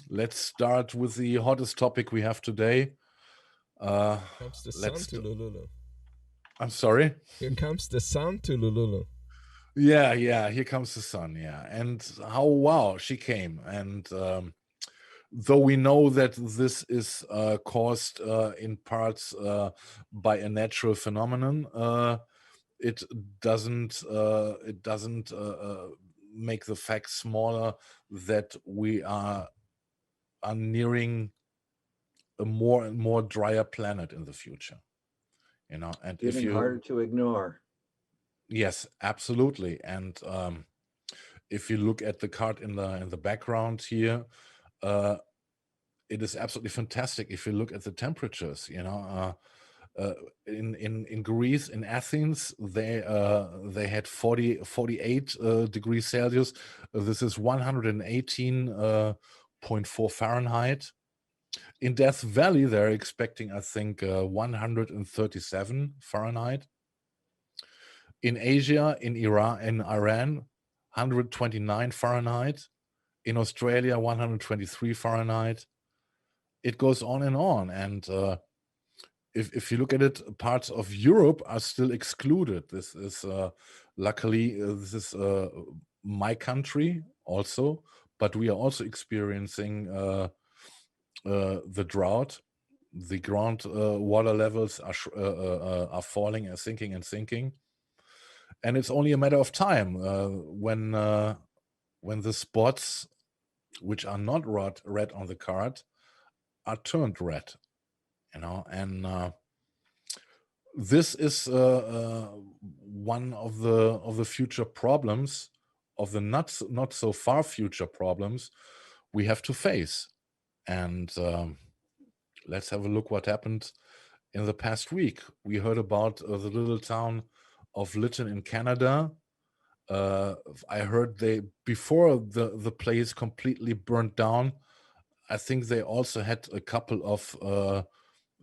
Let's start with the hottest topic we have today. Comes the sun to Lululu. I'm sorry? Here comes the sun to Lululu. Yeah, here comes the sun, yeah. And wow, she came. And though we know that this is caused in parts by a natural phenomenon, it doesn't make the fact smaller that we are nearing a more and more drier planet in the future, and getting harder to ignore. Yes, absolutely. And if you look at the card in the background here, it is absolutely fantastic. If you look at the temperatures, in Greece, in Athens, they had 48 degrees Celsius. This is 118.4 Fahrenheit. In Death Valley, they're expecting, I think, 137 Fahrenheit. In Asia, in Iran, 129 Fahrenheit. In Australia, 123 Fahrenheit. It goes on. And if you look at it, parts of Europe are still excluded. This is luckily this is my country also, but we are also experiencing the drought. The ground water levels are falling and sinking, and it's only a matter of time when the spots which are not red on the card are turned red, and this is one of the future problems, of the not so far future problems we have to face. And let's have a look what happened in the past week. We heard about the little town of Lytton in Canada. I heard before the place completely burned down, I think they also had a couple of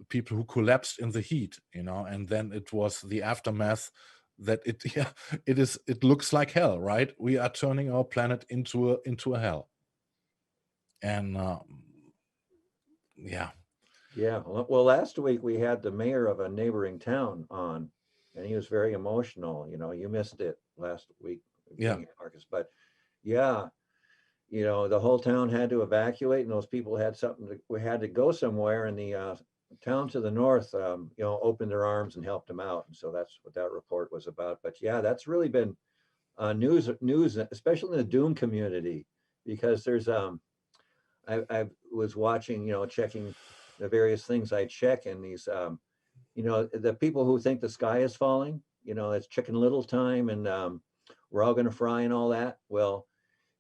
people who collapsed in the heat, and then it was the aftermath that it looks like hell, right? We are turning our planet into a hell. And yeah. Well, last week we had the mayor of a neighboring town on, and he was very emotional. You missed it last week, Marcus. But yeah, the whole town had to evacuate, and those people had we had to go somewhere, and the town to the north, opened their arms and helped them out. And so that's what that report was about. But yeah, that's really been news, especially in the doom community, because there's I was watching, checking the various things I check, and these, the people who think the sky is falling, it's Chicken Little time, and we're all going to fry and all that. Well,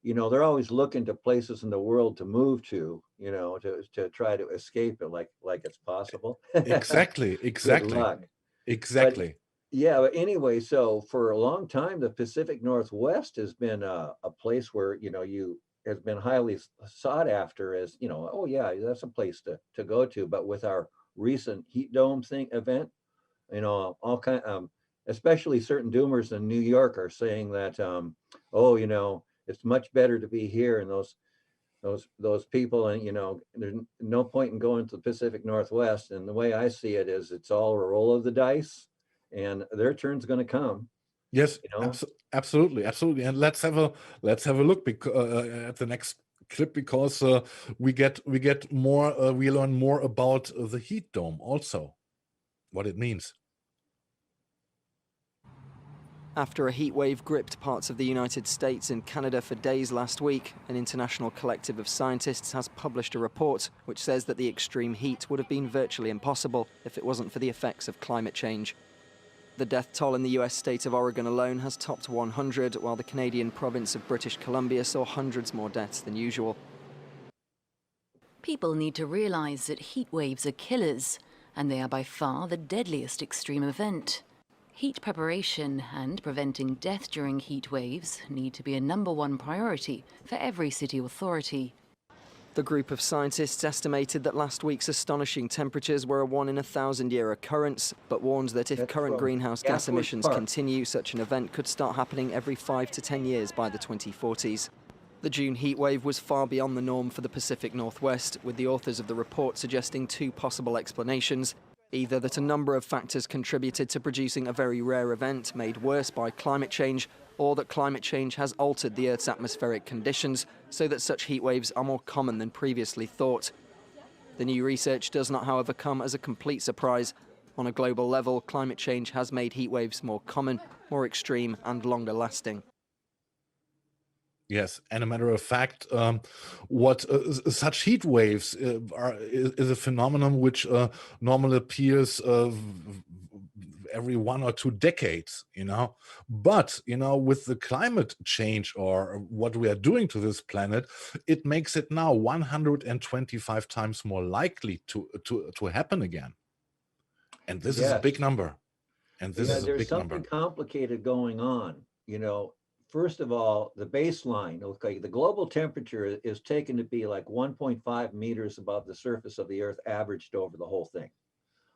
they're always looking to places in the world to move to, to try to escape it, like it's possible. Exactly. Good luck. Exactly. But anyway, so for a long time, the Pacific Northwest has been a place where, has been highly sought after as, oh yeah, that's a place to go to. But with our recent heat dome event, all kind, especially certain doomers in New York are saying that, it's much better to be here, and those people, and there's no point in going to the Pacific Northwest. And the way I see it is, it's all a roll of the dice, and their turn's going to come. Yes, absolutely. And let's have a look at the next clip, because we get more. We learn more about the heat dome, also, what it means. After a heat wave gripped parts of the United States and Canada for days last week, an international collective of scientists has published a report which says that the extreme heat would have been virtually impossible if it wasn't for the effects of climate change. The death toll in the US state of Oregon alone has topped 100, while the Canadian province of British Columbia saw hundreds more deaths than usual. People need to realize that heat waves are killers, and they are by far the deadliest extreme event. Heat preparation and preventing death during heat waves need to be a #1 priority for every city authority. The group of scientists estimated that last week's astonishing temperatures were a 1 in 1,000-year occurrence, but warned that if current greenhouse gas emissions continue, such an event could start happening every 5 to 10 years by the 2040s. The June heatwave was far beyond the norm for the Pacific Northwest, with the authors of the report suggesting two possible explanations. Either that a number of factors contributed to producing a very rare event made worse by climate change, or that climate change has altered the Earth's atmospheric conditions so that such heatwaves are more common than previously thought. The new research does not, however, come as a complete surprise. On a global level, climate change has made heatwaves more common, more extreme and longer lasting. Yes, and a matter of fact, what such heat waves is a phenomenon which normally appears every 1 or 2 decades, But, with the climate change or what we are doing to this planet, it makes it now 125 times more likely to happen again. And this is a big number. And this is a big number. There's something complicated going on, First of all, the baseline, okay, the global temperature is taken to be like 1.5 meters above the surface of the Earth averaged over the whole thing.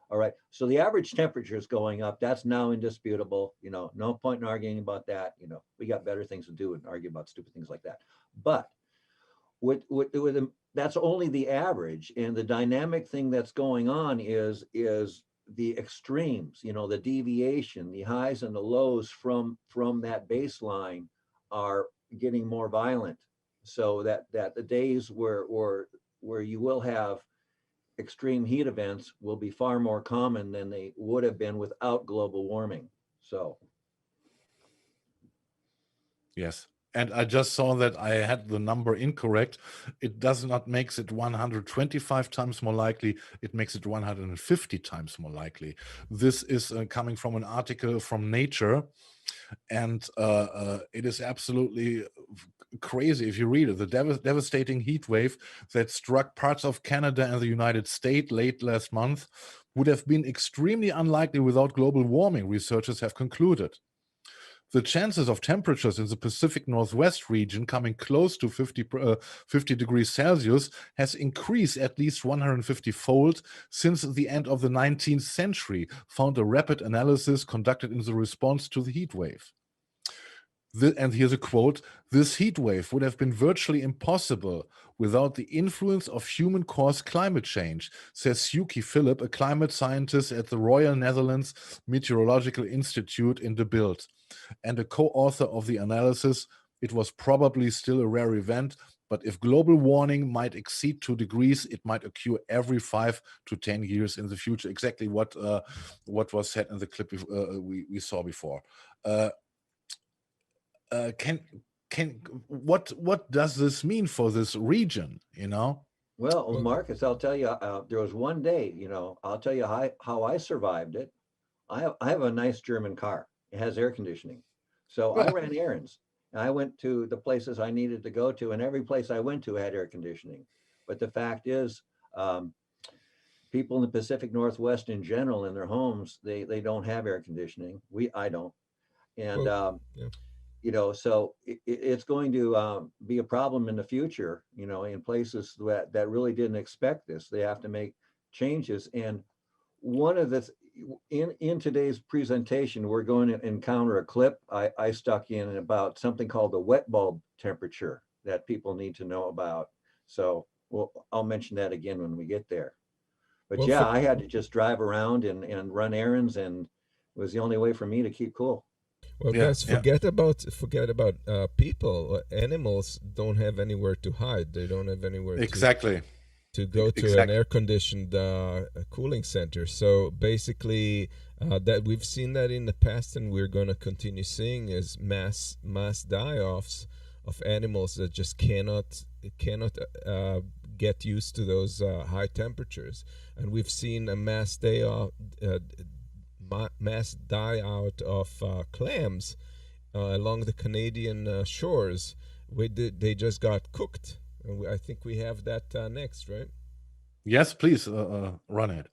All right, so the average temperature is going up. That's now indisputable. No point in arguing about that. We got better things to do and argue about stupid things like that. But that's only the average, and the dynamic thing that's going on is the extremes, the deviation, the highs and the lows from that baseline are getting more violent. So that the days where you will have extreme heat events will be far more common than they would have been without global warming. So. Yes. And I just saw that I had the number incorrect. It does not makes it 125 times more likely. It makes it 150 times more likely. This is coming from an article from Nature. And it is absolutely crazy if you read it. The devastating heat wave that struck parts of Canada and the United States late last month would have been extremely unlikely without global warming, researchers have concluded. The chances of temperatures in the Pacific Northwest region coming close to 50 degrees Celsius has increased at least 150-fold since the end of the 19th century, found a rapid analysis conducted in the response to the heat wave. And here's a quote: "This heat wave would have been virtually impossible without the influence of human-caused climate change," says Yuki Philip, a climate scientist at the Royal Netherlands Meteorological Institute in De Bilt, and a co-author of the analysis. "It was probably still a rare event, but if global warming might exceed 2 degrees, it might occur every 5 to 10 years in the future." Exactly what was said in the clip we saw before. What does this mean for this region? Well, Marcus, I'll tell you. There was one day, I'll tell you how I survived it. I have a nice German car. It has air conditioning, so I ran errands. And I went to the places I needed to go to, and every place I went to had air conditioning. But the fact is, people in the Pacific Northwest in general, in their homes, they don't have air conditioning. I don't, and so it's going to be a problem in the future. In places that really didn't expect this, they have to make changes. And one of the in today's presentation, we're going to encounter a clip I stuck in about something called the wet bulb temperature that people need to know about. So I'll mention that again when we get there. But I had to just drive around and run errands, and it was the only way for me to keep cool. Well, guys, forget about people. Animals don't have anywhere to hide. They don't have anywhere to go to an air-conditioned cooling center. So basically, that we've seen that in the past, and we're going to continue seeing is mass die-offs of animals that just cannot get used to those high temperatures. And we've seen a mass die-out of clams along the Canadian shores. They just got cooked. And I think we have that next, right? Yes, please run it.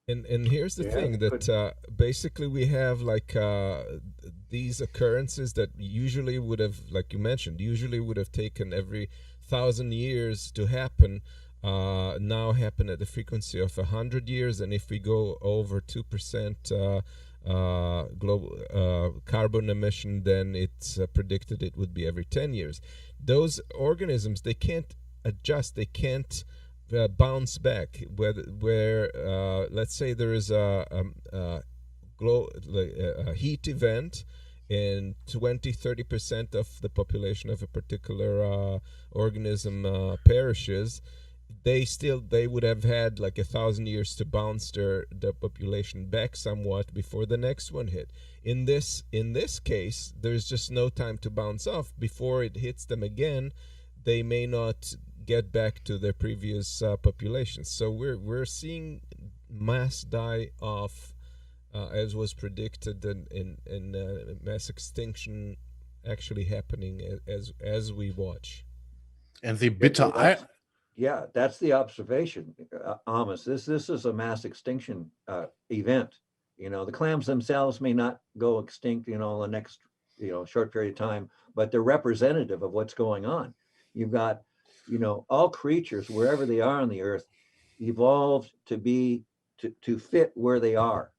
And here's the thing that basically we have like these occurrences that usually would have, like you mentioned, usually would have taken every 1,000 years to happen, now happen at the frequency of 100 years. And if we go over 2% global carbon emission, then it's predicted it would be every 10 years. Those organisms, they can't adjust, they can't bounce back. Where let's say there is a heat event and 20-30% of the population of a particular organism perishes, they would have had like 1,000 years to bounce the population back somewhat before the next one hit. In this case, there's just no time to bounce off. Before it hits them again, they may not get back to their previous populations. So we're seeing mass die off, as was predicted, in mass extinction actually happening as we watch. And the bitter that's the observation, Amos. This is a mass extinction event. The clams themselves may not go extinct, in the next, short period of time, but they're representative of what's going on. You've got, all creatures, wherever they are on the earth, evolved to fit where they are.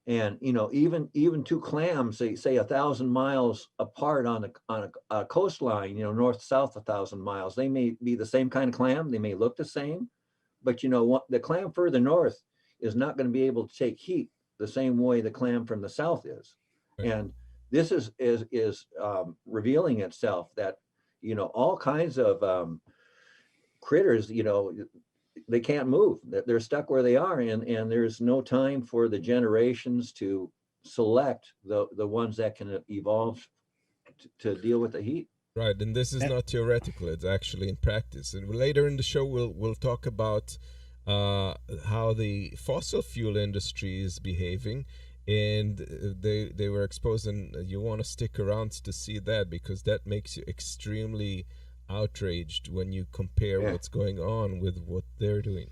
And, even two clams, say 1,000 miles apart on a coastline, north-south 1,000 miles, they may be the same kind of clam. They may look the same, but, the clam further north is not going to be able to take heat the same way the clam from the south is. Right. And this is revealing itself that, all kinds of critters, they can't move. They're stuck where they are, and there's no time for the generations to select the ones that can evolve to deal with the heat. Right, and this is not theoretical; it's actually in practice. And later in the show, we'll talk about how the fossil fuel industry is behaving, and they were exposed. And you want to stick around to see that, because that makes you extremely outraged when you compare what's going on with what they're doing.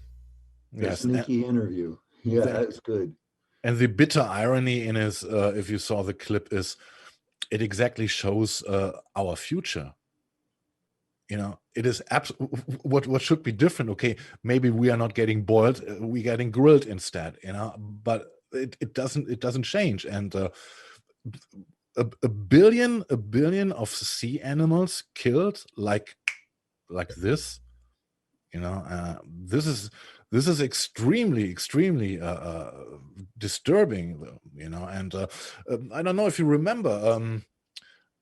Yes, sneaky interview. Yeah, that's good. And the bitter irony in his, if you saw the clip, is it exactly shows our future. It is what should be different. Okay, maybe we are not getting boiled, we're getting grilled instead. But it doesn't change. And a billion of sea animals killed like this, this is extremely disturbing, and I don't know if you remember,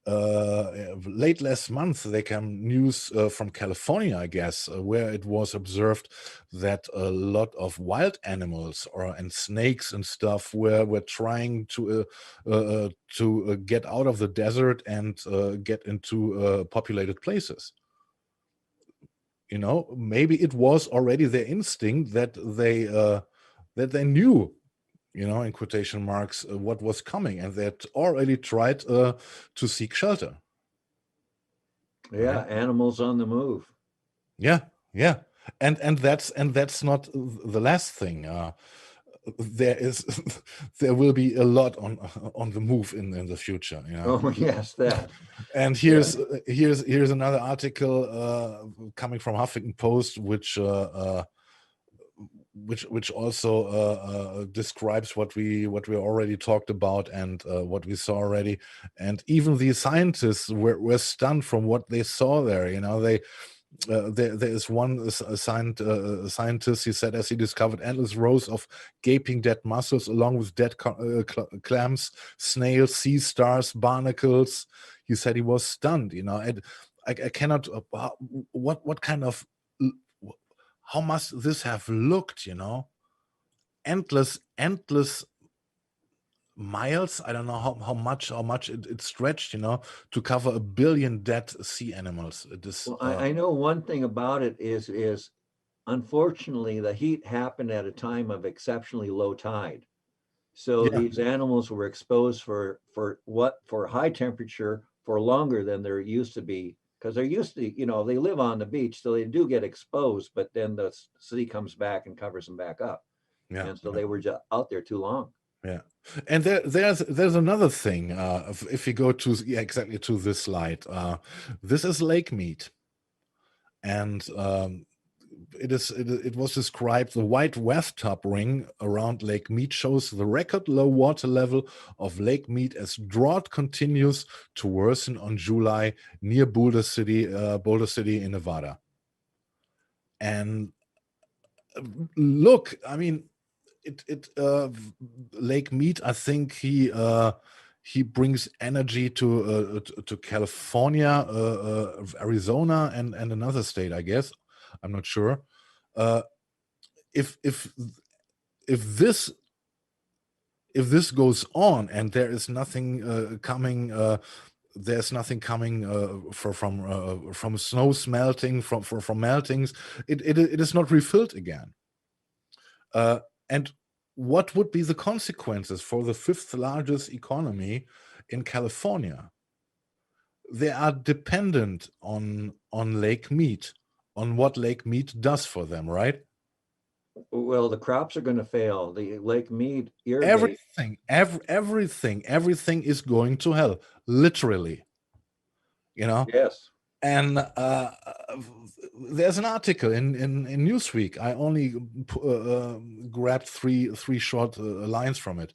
late last month there came news from California, I guess, where it was observed that a lot of wild animals and snakes and stuff were trying to get out of the desert and get into populated places. Maybe it was already their instinct that they knew, in quotation marks, what was coming, and that already tried to seek shelter. Yeah, right? Animals on the move. Yeah, and that's not the last thing. There will be a lot on the move in the future. Oh yes, that. And here's another article coming from Huffington Post, which also describes what we already talked about and what we saw already. And even the scientists were stunned from what they saw there. There is one scientist, he said, as he discovered endless rows of gaping dead mussels along with dead clams, snails, sea stars, barnacles. He said he was stunned, and I cannot, what kind of, how must this have looked, endless miles. I don't know how much it stretched, to cover 1 billion dead sea animals. I know one thing about it is unfortunately the heat happened at a time of exceptionally low tide. So these animals were exposed for high temperature for longer than they're used to be, because they're used to, they live on the beach, so they do get exposed, but then the sea comes back and covers them back up. Yeah. And so they were just out there too long. Yeah. And there's another thing. If you go to exactly to this slide, this is Lake Mead, and it was described, the white bathtub ring around Lake Mead shows the record low water level of Lake Mead as drought continues to worsen on July near Boulder City in Nevada. And look, I mean, Lake Mead, I think he brings energy to California, Arizona, and another state, I guess. I'm not sure. If this goes on and there is nothing coming, there's nothing coming from snow melting, from meltings, it is not refilled again. And what would be the consequences for the 5th largest economy in California? They are dependent on Lake Mead, on what Lake Mead does for them, right? Well, the crops are going to fail. The Lake Mead irrigate. Everything is going to hell, literally. You know. Yes. And there's an article in Newsweek. I only grabbed three short lines from it.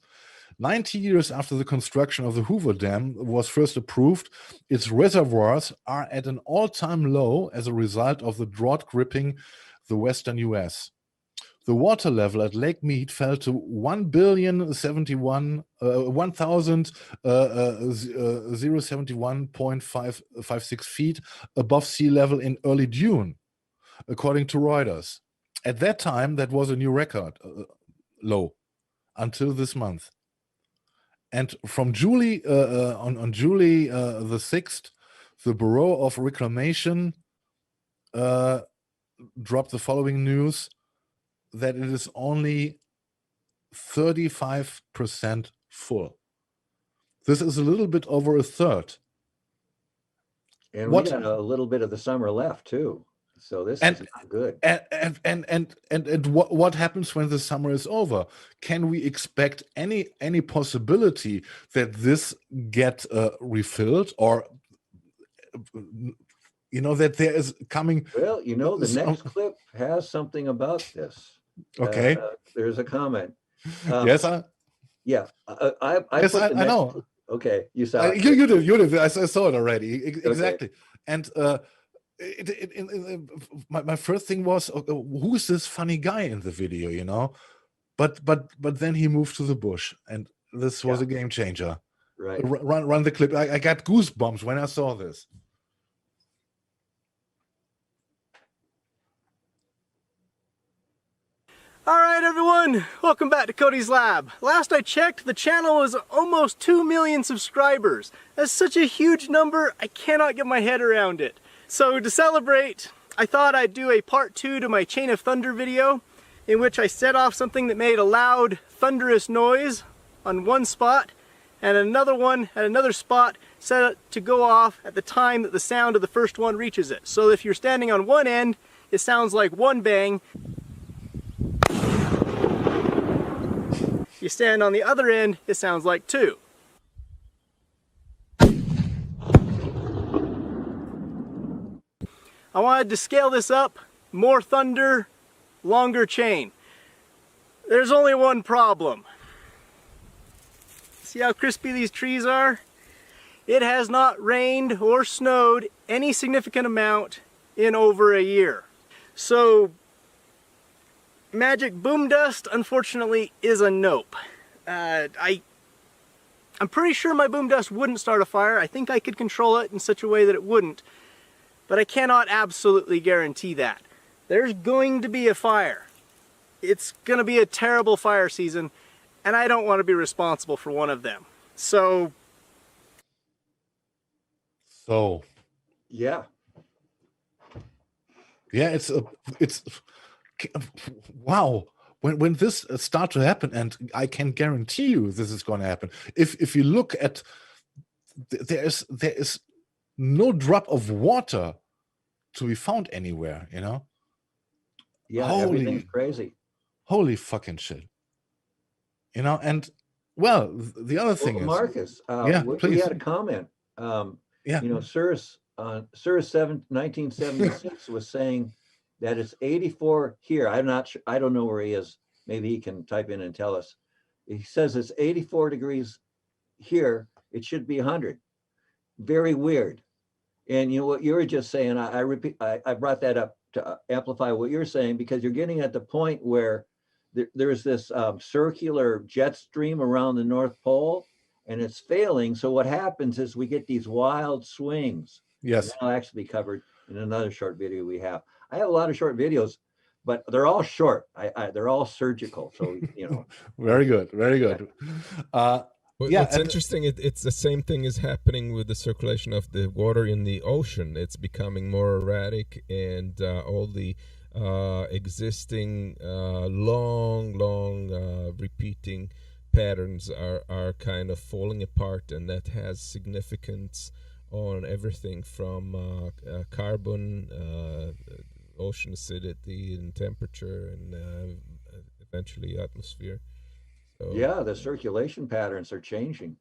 90 years after the construction of the Hoover Dam was first approved, its reservoirs are at an all-time low as a result of the drought gripping the western U.S. The water level at Lake Mead fell to 1,071.556 feet above sea level in early June, according to Reuters. At that time, that was a new record low until this month. And from July on July the 6th, the Bureau of Reclamation dropped the following news, that it is only 35% full. This is a little bit over a third. And we got a little bit of the summer left too. So this is not good. And what happens when the summer is over? Can we expect any possibility that this get refilled, or that there is coming? Well, the next clip has something about this. Okay. There's a comment. Yes, yeah. I know. Okay, you saw it. You did. I saw it already. Exactly. Okay. And my first thing was, who's this funny guy in the video? But then he moved to the bush, and this was a game changer. Right. Run the clip. I got goosebumps when I saw this. All right, everyone, welcome back to Cody's Lab. Last I checked, the channel was almost 2 million subscribers. That's such a huge number, I cannot get my head around it. So to celebrate, I thought I'd do a part 2 to my Chain of Thunder video, in which I set off something that made a loud, thunderous noise on one spot, and another one at another spot set it to go off at the time that the sound of the first one reaches it. So if you're standing on one end, it sounds like one bang. You stand on the other end, it sounds like 2. I wanted to scale this up, more thunder, longer chain. There's only one problem. See how crispy these trees are? It has not rained or snowed any significant amount in over a year. So magic boom dust, unfortunately, is a nope. I'm pretty sure my boom dust wouldn't start a fire. I think I could control it in such a way that it wouldn't, but I cannot absolutely guarantee that. There's going to be a fire. It's going to be a terrible fire season, and I don't want to be responsible for one of them. So yeah. Yeah, it's wow. When this start to happen, and I can guarantee you this is going to happen. If you look at, there is no drop of water to be found anywhere. Yeah, everything's crazy. Holy fucking shit. You know, and well, the other thing is, Marcus, we had a comment. Yeah. You know, Cirrus 1976 was saying that it's 84 here. I'm not sure. I don't know where he is. Maybe he can type in and tell us. He says it's 84 degrees here. It should be 100. Very weird. And you know what you were just saying. I repeat. I brought that up to amplify what you're saying, because you're getting at the point where there's this circular jet stream around the North Pole, and it's failing. So what happens is we get these wild swings. Yes. That'll actually be covered in another short video we have. I have a lot of short videos, but they're all short. They're all surgical. So, you know. Very good. Very good. What's interesting, it's the same thing is happening with the circulation of the water in the ocean. It's becoming more erratic, and all the existing long repeating patterns are kind of falling apart, and that has significance on everything from carbon, ocean acidity and temperature, and eventually atmosphere. So, yeah, the circulation patterns are changing,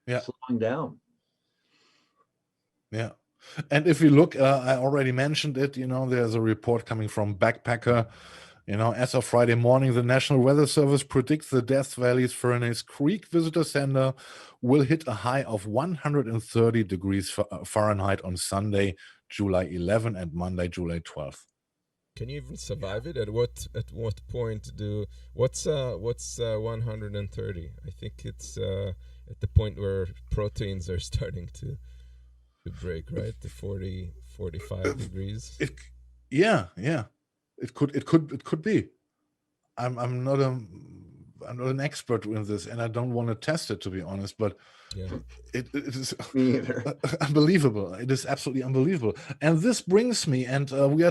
slowing down. Yeah. And if you look, I already mentioned it, you know, there's a report coming from Backpacker. You know, as of Friday morning, the National Weather Service predicts the Death Valley's Furnace Creek Visitor Center will hit a high of 130 degrees Fahrenheit on Sunday, July 11 and Monday, July 12th. Can you even survive it? At what point what's 130? I think it's at the point where proteins are starting to break, right? The 45 degrees. Yeah. It could be. I'm not an expert in this, and I don't want to test it, to be honest, but it is unbelievable. It is absolutely unbelievable. And this brings me, and we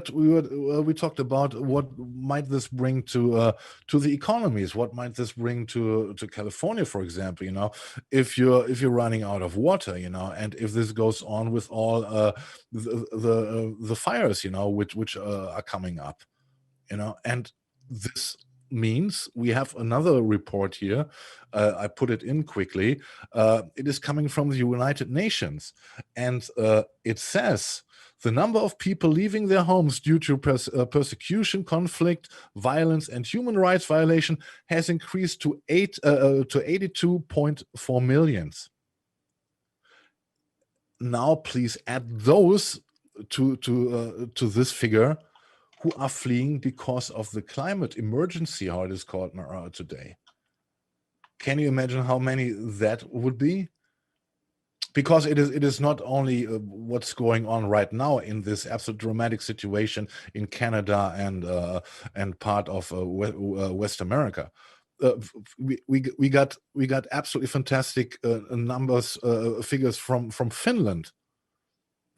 talked about what might this bring to the economies. What might this bring to California, for example? You know, if you're running out of water, you know, and if this goes on with all the fires, you know, which are coming up, you know, and this means we have another report here. I put it in quickly. It is coming from the United Nations, and it says the number of people leaving their homes due to persecution, conflict, violence, and human rights violation has increased to 82.4 million. Now, please add those to this figure who are fleeing because of the climate emergency, how it is called today. Can you imagine how many that would be? Because it is not only what's going on right now in this absolute dramatic situation in Canada and part of West America. We got absolutely fantastic figures from Finland.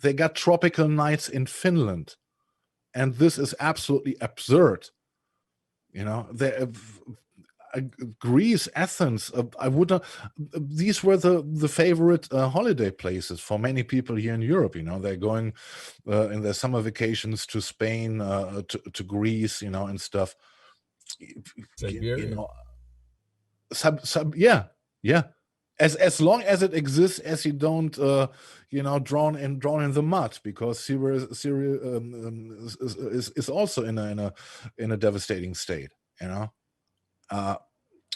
They got tropical nights in Finland. And this is absolutely absurd. You know, Greece, Athens, these were the favorite holiday places for many people here in Europe. You know, they're going in their summer vacations to Spain, to Greece, you know, and stuff. Siberia. You know, yeah. As long as it exists, as you don't, you know, drown in the mud, because Syria is also in a devastating state. You know,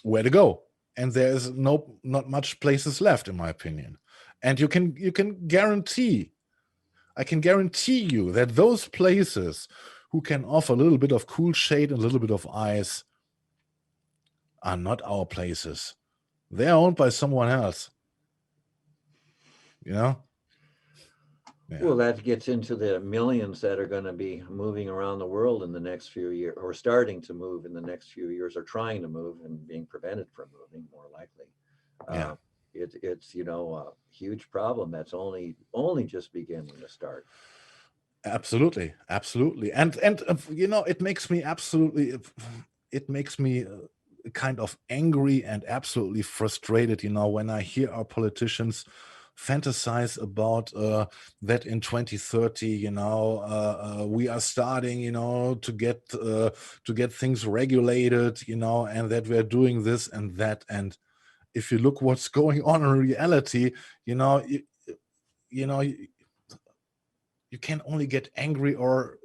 where to go? And there's not much places left, in my opinion. And I can guarantee you that those places who can offer a little bit of cool shade and a little bit of ice are not our places. They're owned by someone else, you know? Yeah. Well, that gets into the millions that are going to be moving around the world in the next few years, or starting to move in the next few years, or trying to move and being prevented from moving, more likely. It's, you know, a huge problem that's only just beginning to start. Absolutely. And you know, it makes me kind of angry and absolutely frustrated, you know, when I hear our politicians fantasize about that in 2030, you know, we are starting, you know, to get things regulated, you know, and that we're doing this and that. And if you look what's going on in reality, you know, you can only get angry or,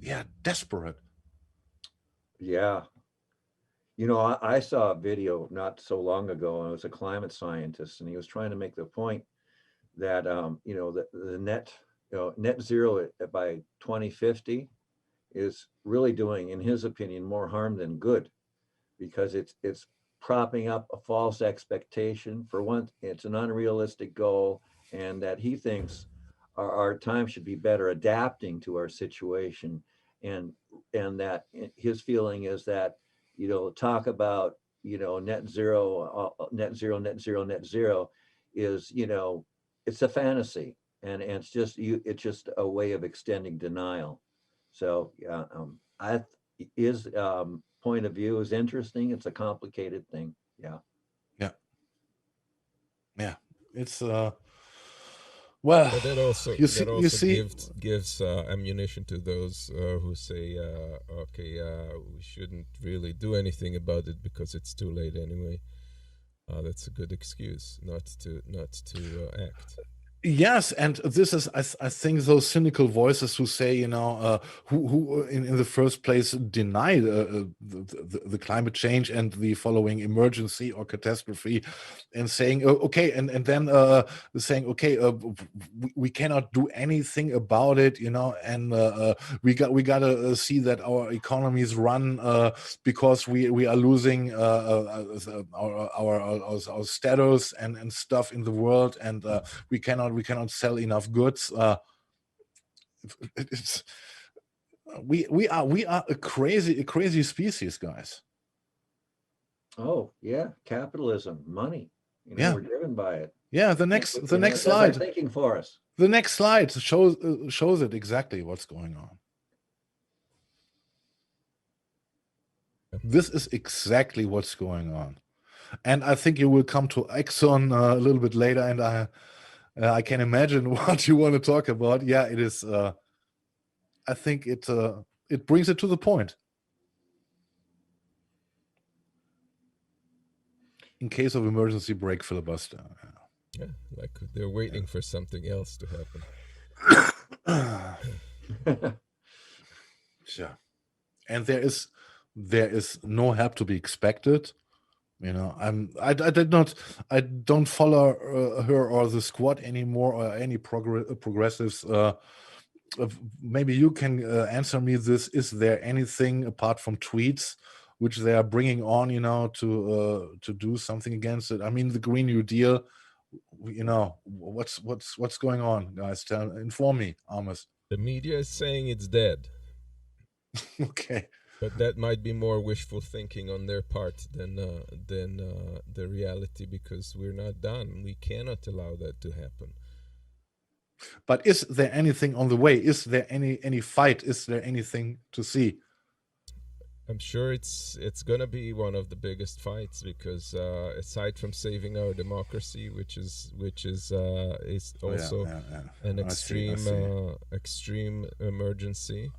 yeah, desperate. Yeah. You know, I saw a video not so long ago, and it was a climate scientist, and he was trying to make the point that, you know, the net zero by 2050 is really doing, in his opinion, more harm than good, because it's propping up a false expectation. For one, it's an unrealistic goal, and that he thinks our time should be better adapting to our situation, and that his feeling is that, you know, talk about, you know, net zero is, you know, it's a fantasy, and it's just a way of extending denial. So his point of view is interesting. It's a complicated thing. Yeah, it's well, but that also see, gives ammunition to those who say, okay, we shouldn't really do anything about it because it's too late anyway. That's a good excuse not to act. Yes, and this is, I think, those cynical voices who say, you know, who in the first place deny the climate change and the following emergency or catastrophe, and saying, okay, and then saying, okay, we cannot do anything about it, you know, and we gotta see that our economies run because we are losing our status and stuff in the world, and we cannot sell enough goods. We are a crazy species, guys. Oh yeah, capitalism, money. You know, we're driven by it. Yeah, the next slide. Thinking for us. The next slide shows it exactly what's going on. This is exactly what's going on, and I think you will come to Exxon a little bit later, and I can imagine what you want to talk about. Yeah, it is. I think it brings it to the point. In case of emergency, break filibuster. Yeah, like they're waiting for something else to happen. Sure. And there is no help to be expected. You know, I don't follow her or the squad anymore, or any progressives. Maybe you can answer me this. Is there anything apart from tweets which they are bringing on, you know, to do something against it? I mean, the Green New Deal, you know, what's going on, guys? Inform me, Amos. The media is saying it's dead. Okay. But that might be more wishful thinking on their part than the reality, because we're not done. We cannot allow that to happen. But is there anything on the way? Is there any fight? Is there anything to see? I'm sure it's gonna be one of the biggest fights, because aside from saving our democracy, which is also an extreme emergency.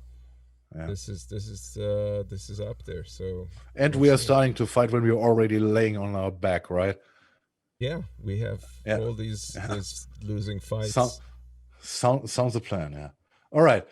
Yeah. This is up there. So, and we are starting to fight when we're already laying on our back, right? Yeah, we have all these losing fights. Sounds a plan. Yeah. All right.